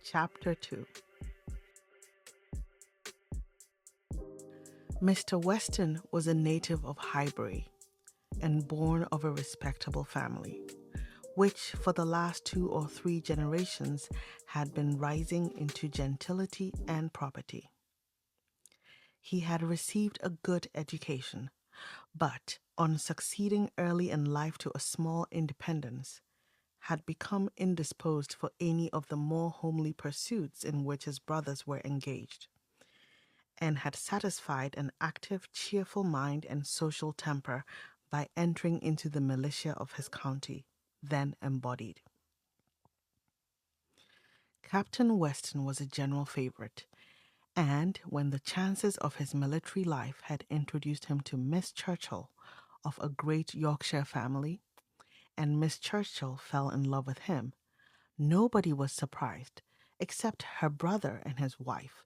Chapter 2. Mr. Weston was a native of Highbury and born of a respectable family, which for the last 2 or 3 generations had been rising into gentility and property. He had received a good education, but on succeeding early in life to a small independence, had become indisposed for any of the more homely pursuits in which his brothers were engaged, and had satisfied an active, cheerful mind and social temper by entering into the militia of his county, then embodied. Captain Weston was a general favourite, and when the chances of his military life had introduced him to Miss Churchill of a great Yorkshire family, and Miss Churchill fell in love with him, nobody was surprised except her brother and his wife,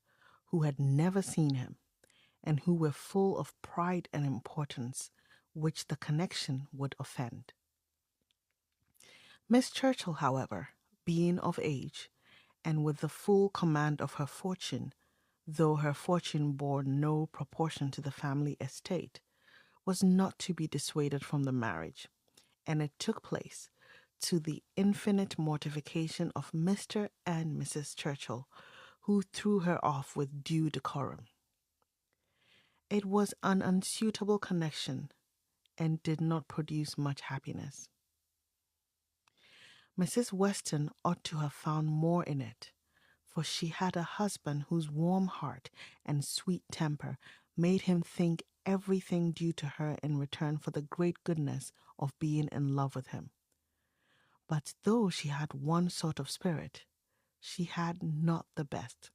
who had never seen him, and who were full of pride and importance, which the connection would offend. Miss Churchill, however, being of age, and with the full command of her fortune, though her fortune bore no proportion to the family estate, was not to be dissuaded from the marriage, and it took place, to the infinite mortification of Mr. and Mrs. Churchill, who threw her off with due decorum. It was an unsuitable connection, and did not produce much happiness. Mrs. Weston ought to have found more in it, for she had a husband whose warm heart and sweet temper made him think everything due to her in return for the great goodness of being in love with him. But though she had one sort of spirit, she had not the best.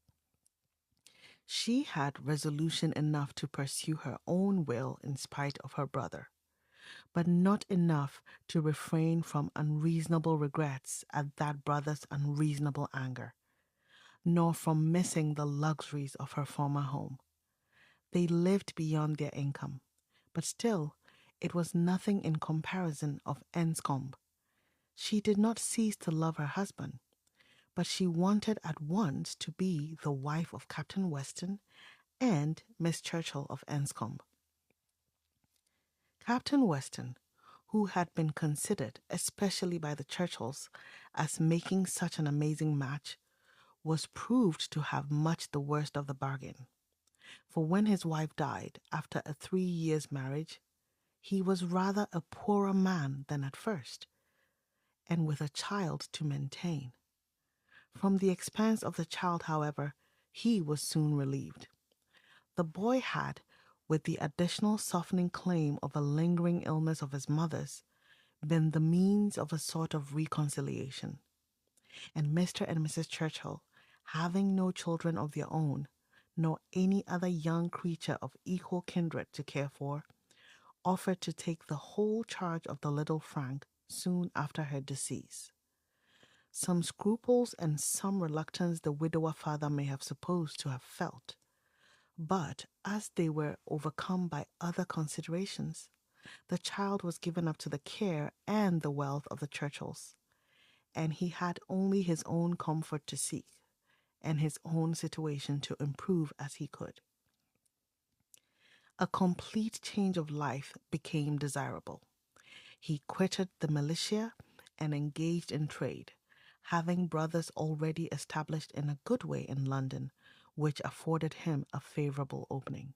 She had resolution enough to pursue her own will in spite of her brother, but not enough to refrain from unreasonable regrets at that brother's unreasonable anger, nor from missing the luxuries of her former home. They lived beyond their income, but still it was nothing in comparison of Enscombe. She did not cease to love her husband, but she wanted at once to be the wife of Captain Weston and Miss Churchill of Enscombe. Captain Weston, who had been considered, especially by the Churchills, as making such an amazing match, was proved to have much the worst of the bargain. For when his wife died after a 3 years' marriage, he was rather a poorer man than at first, and with a child to maintain. From the expense of the child, however, he was soon relieved. The boy had, with the additional softening claim of a lingering illness of his mother's, been the means of a sort of reconciliation, and Mr. and Mrs. Churchill, having no children of their own, nor any other young creature of equal kindred to care for, offered to take the whole charge of the little Frank soon after her decease. Some scruples and some reluctance the widower father may have supposed to have felt, but as they were overcome by other considerations, the child was given up to the care and the wealth of the Churchills, and he had only his own comfort to seek, and his own situation to improve as he could. A complete change of life became desirable. He quitted the militia and engaged in trade, having brothers already established in a good way in London, which afforded him a favourable opening.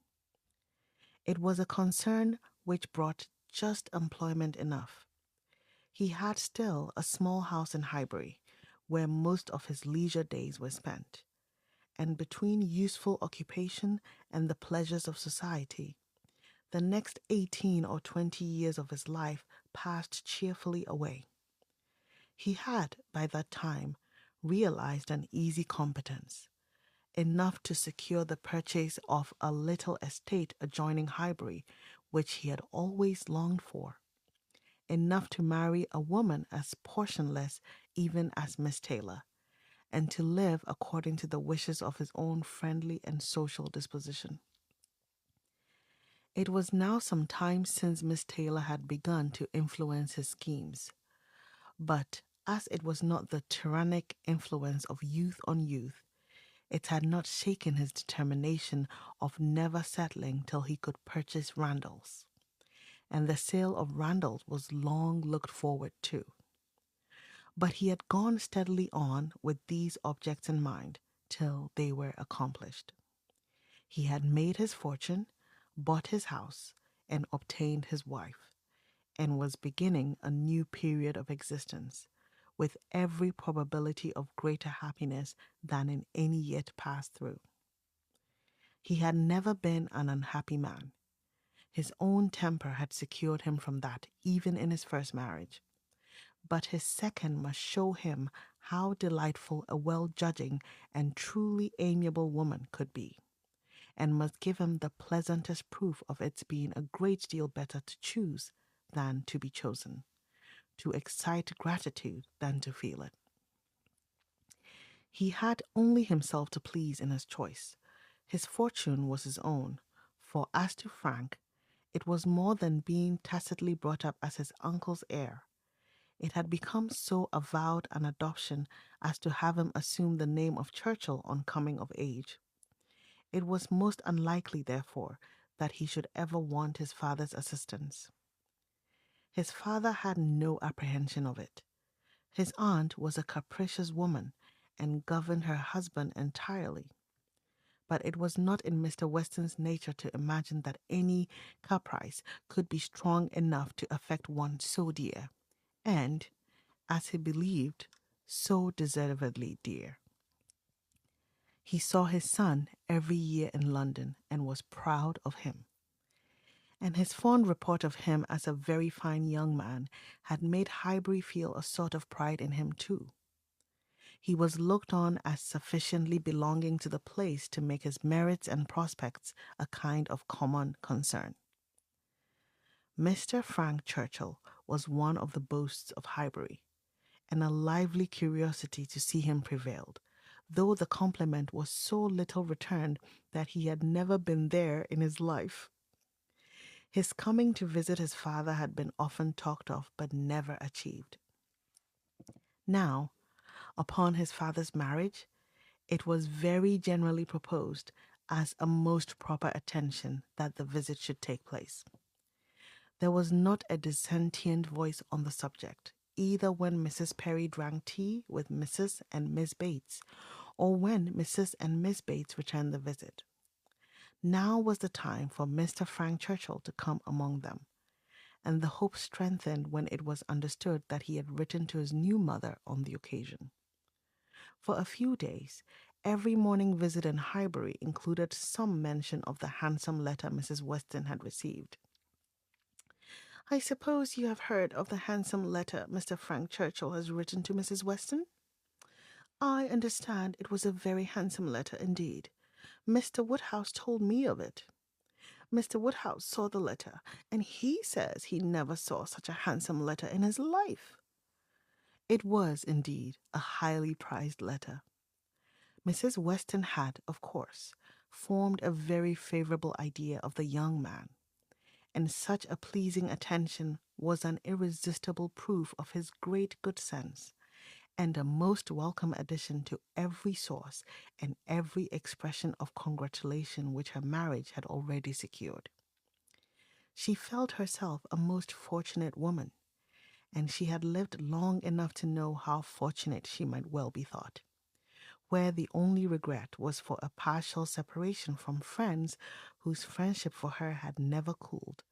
It was a concern which brought just employment enough. He had still a small house in Highbury, where most of his leisure days were spent, and between useful occupation and the pleasures of society, the next 18 or 20 years of his life passed cheerfully away. He had, by that time, realized an easy competence, enough to secure the purchase of a little estate adjoining Highbury, which he had always longed for, enough to marry a woman as portionless even as Miss Taylor, and to live according to the wishes of his own friendly and social disposition. It was now some time since Miss Taylor had begun to influence his schemes, but as it was not the tyrannic influence of youth on youth, it had not shaken his determination of never settling till he could purchase Randall's, and the sale of Randall's was long looked forward to. But he had gone steadily on with these objects in mind till they were accomplished. He had made his fortune, bought his house, and obtained his wife, and was beginning a new period of existence, with every probability of greater happiness than in any yet passed through. He had never been an unhappy man. His own temper had secured him from that even in his first marriage. But his second must show him how delightful a well judging and truly amiable woman could be, and must give him the pleasantest proof of its being a great deal better to choose than to be chosen, to excite gratitude than to feel it. He had only himself to please in his choice. His fortune was his own, for as to Frank, it was more than being tacitly brought up as his uncle's heir. It had become so avowed an adoption as to have him assume the name of Churchill on coming of age. It was most unlikely, therefore, that he should ever want his father's assistance. His father had no apprehension of it. His aunt was a capricious woman, and governed her husband entirely. But it was not in Mr. Weston's nature to imagine that any caprice could be strong enough to affect one so dear, and, as he believed, so deservedly dear. He saw his son every year in London and was proud of him. And his fond report of him as a very fine young man had made Highbury feel a sort of pride in him too. He was looked on as sufficiently belonging to the place to make his merits and prospects a kind of common concern. Mr. Frank Churchill was one of the boasts of Highbury, and a lively curiosity to see him prevailed, though the compliment was so little returned that he had never been there in his life. His coming to visit his father had been often talked of, but never achieved. Now, upon his father's marriage, it was very generally proposed as a most proper attention that the visit should take place. There was not a dissentient voice on the subject, either when Mrs. Perry drank tea with Mrs. and Miss Bates, or when Mrs. and Miss Bates returned the visit. Now was the time for Mr. Frank Churchill to come among them, and the hope strengthened when it was understood that he had written to his new mother on the occasion. For a few days, every morning visit in Highbury included some mention of the handsome letter Mrs. Weston had received. "I suppose you have heard of the handsome letter Mr. Frank Churchill has written to Mrs. Weston? I understand it was a very handsome letter indeed. Mr. Woodhouse told me of it. Mr. Woodhouse saw the letter, and he says he never saw such a handsome letter in his life." It was, indeed, a highly prized letter. Mrs. Weston had, of course, formed a very favourable idea of the young man, and such a pleasing attention was an irresistible proof of his great good sense, and a most welcome addition to every source and every expression of congratulation which her marriage had already secured. She felt herself a most fortunate woman, and she had lived long enough to know how fortunate she might well be thought, where the only regret was for a partial separation from friends whose friendship for her had never cooled,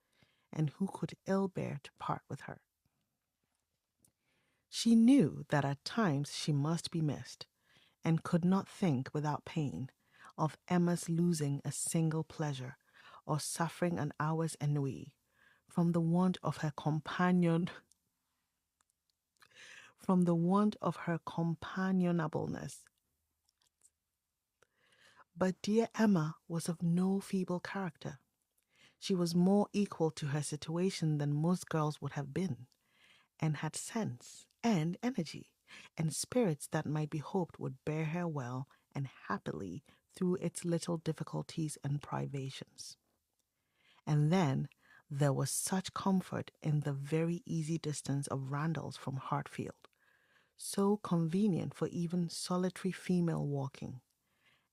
and who could ill bear to part with her. She knew that at times she must be missed, and could not think without pain of Emma's losing a single pleasure, or suffering an hour's ennui, from the want of her companionableness. But dear Emma was of no feeble character. She was more equal to her situation than most girls would have been, and had sense and energy and spirits that might be hoped would bear her well and happily through its little difficulties and privations. And then there was such comfort in the very easy distance of Randalls from Hartfield, so convenient for even solitary female walking,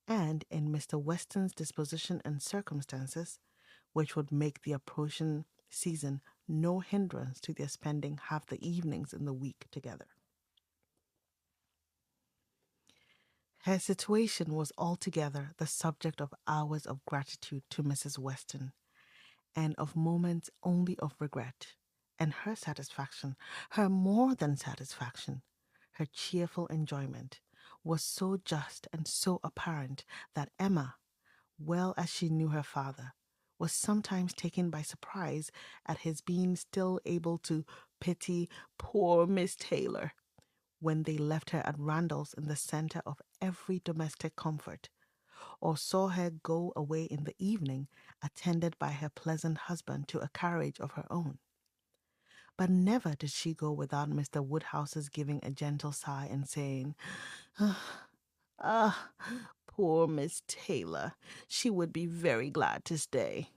and in Mr. Weston's disposition and circumstances, which would make the approaching season no hindrance to their spending half the evenings in the week together. Her situation was altogether the subject of hours of gratitude to Mrs. Weston, and of moments only of regret, and her satisfaction, her more than satisfaction, her cheerful enjoyment, was so just and so apparent that Emma, well as she knew her father, was sometimes taken by surprise at his being still able to pity poor Miss Taylor when they left her at Randall's in the centre of every domestic comfort, or saw her go away in the evening attended by her pleasant husband to a carriage of her own. But never did she go without Mr. Woodhouse's giving a gentle sigh and saying, "Ah, poor Miss Taylor, she would be very glad to stay."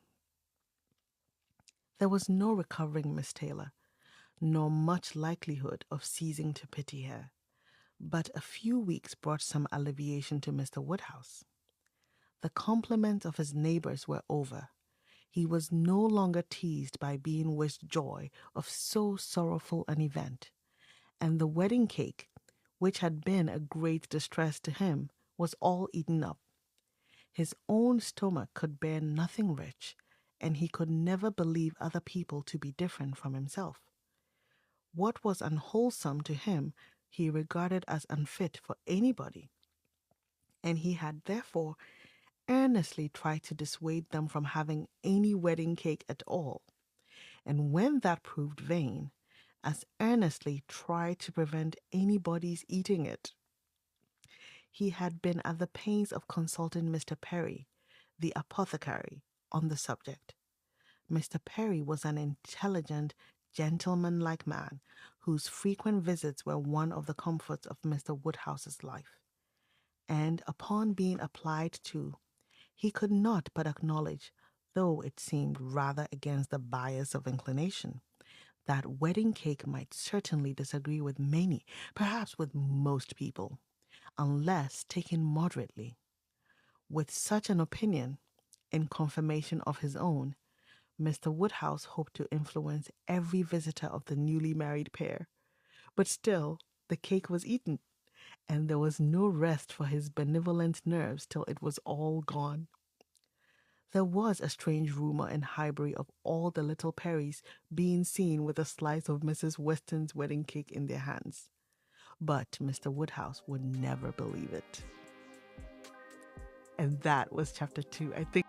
There was no recovering Miss Taylor, nor much likelihood of ceasing to pity her, but a few weeks brought some alleviation to Mr. Woodhouse. The compliments of his neighbors were over. He was no longer teased by being wished joy of so sorrowful an event, and the wedding cake, which had been a great distress to him, was all eaten up. His own stomach could bear nothing rich, and he could never believe other people to be different from himself. What was unwholesome to him he regarded as unfit for anybody, and he had therefore earnestly tried to dissuade them from having any wedding cake at all, and when that proved vain, as earnestly tried to prevent anybody's eating it. He had been at the pains of consulting Mr. Perry, the apothecary, on the subject. Mr. Perry was an intelligent, gentlemanlike man, whose frequent visits were one of the comforts of Mr. Woodhouse's life, and upon being applied to, he could not but acknowledge, though it seemed rather against the bias of inclination, that wedding cake might certainly disagree with many, perhaps with most people, unless taken moderately. With such an opinion, in confirmation of his own, Mr. Woodhouse hoped to influence every visitor of the newly married pair. But still, the cake was eaten, and there was no rest for his benevolent nerves till it was all gone. There was a strange rumour in Highbury of all the little Perrys being seen with a slice of Mrs. Weston's wedding cake in their hands. But Mr. Woodhouse would never believe it. And that was chapter 2. I think